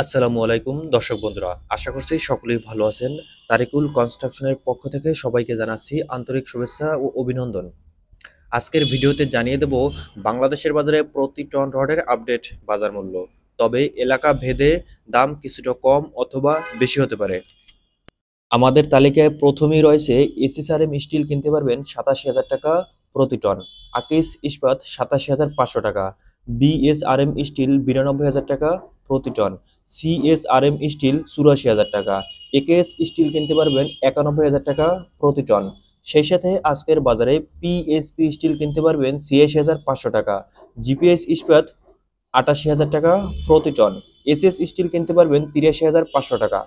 আসসালামু আলাইকুম দর্শক বন্ধুরা, আশা করছি সকলেই ভালো আছেন। তারিকুল কনস্ট্রাকশনের পক্ষ থেকে সবাইকে জানাচ্ছি আন্তরিক শুভেচ্ছা ও অভিনন্দন। আজকের ভিডিওতে জানিয়ে দেব বাংলাদেশের বাজারে প্রতি টন রডের আপডেট বাজার মূল্য। তবে এলাকা ভেদে দাম কিছুটা কম অথবা বেশি হতে পারে। আমাদের তালিকায় প্রথমেই রয়েছে এসএসআরএম স্টিল কিনতে পারবেন ৮৭,০০০ টাকা প্রতি টন, আকিস ইস্পাত ৮৭,৫০০ টাকা, বিএসআরএম স্টিল ৯২,০০০ টাকা প্রতি টন, সিএসআরএম স্টিল ৮৪,০০০ টাকা, একেএস স্টিল কিনতে পারবেন ৯১,০০০ টাকা প্রতি টন। সেই সাথে আজকের বাজারে পিএসপি স্টিল কিনতে পারবেন ৮৬,৫০০ টাকা, জিপিএস ইস্পাত ৮৮,০০০ টাকা প্রতি টন, এসএস স্টিল কিনতে পারবেন ৮৩,৫০০ টাকা।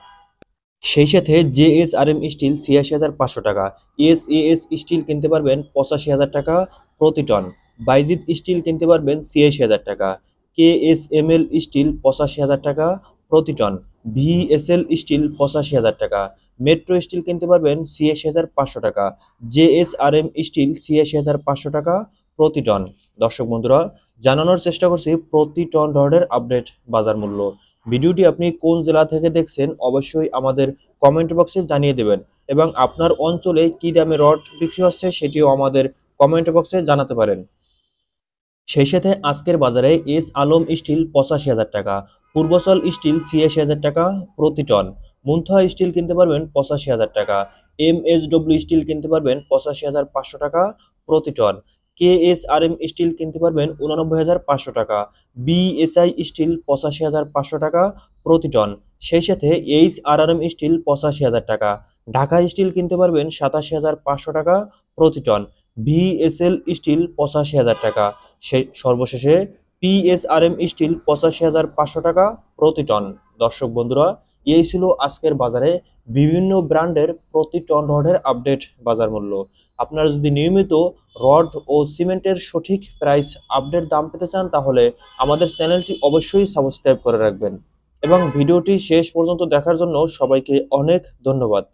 সেই সাথে জেএসআরএম স্টিল ৮৬,৫০০ টাকা, এসএএস স্টিল কিনতে পারবেন ৮৫,০০০ টাকা প্রতি টন, বাইজিৎ স্টিল কিনতে পারবেন ৮৬,০০০ টাকা, কেএসএমএল স্টিল ৮৫,০০০ টাকা প্রতি টন, ভিএসএল স্টিল ৮৫,০০০ টাকা, মেট্রো স্টিল কিনতে পারবেন ৮৬,৫০০ টাকা, জেএসআরএম স্টিল ৮৬,৫০০ টাকা প্রতি টন। দর্শক বন্ধুরা, জানানোর চেষ্টা করছি প্রতি টন রডের আপডেট বাজার মূল্য। ভিডিওটি আপনি কোন জেলা থেকে দেখছেন অবশ্যই আমাদের কমেন্ট বক্সে জানিয়ে দেবেন, এবং আপনার অঞ্চলে কি দামে রড বিক্রি হচ্ছে সেটিও আমাদের কমেন্ট বক্সে জানাতে পারেন। সেই সাথে আজকের বাজারে এস আলম স্টিল ৮৫,০০০ টাকা, পূর্বচল স্টিল ৮৬,০০০ টাকা প্রতি টন, মুন্থা স্টিল কিনতে পারবেন ৮৫,০০০ টাকা, এমএসডব্লিউ স্টিল কিনতে পারবেন ৮৫,৫০০ টাকা প্রতি টন, কেএসআরএম স্টিল কিনতে পারবেন ৮৯,৫০০ টাকা, বিএসআই স্টিল ৮৫,৫০০ টাকা প্রতি টন। সেই সাথে এইচআরআরএম স্টিল ৮৫,০০০ টাকা, ঢাকা স্টিল কিনতে পারবেন ৮৭,৫০০ টাকা প্রতি টন, ভিএসএল স্টিল ৮৫,০০০ টাকা। সর্বশেষে পিএসআরএম স্টিল ৮৫,৫০০ টাকা প্রতি টন। দর্শক বন্ধুরা, এই ছিল আজকের বাজারে বিভিন্ন ব্র্যান্ডের প্রতি টন রডের আপডেট বাজার মূল্য। আপনারা যদি নিয়মিত রড ও সিমেন্টের সঠিক প্রাইস আপডেট দাম পেতে চান তাহলে আমাদের চ্যানেলটি অবশ্যই সাবস্ক্রাইব করে রাখবেন, এবং ভিডিওটি শেষ পর্যন্ত দেখার জন্য সবাইকে অনেক ধন্যবাদ।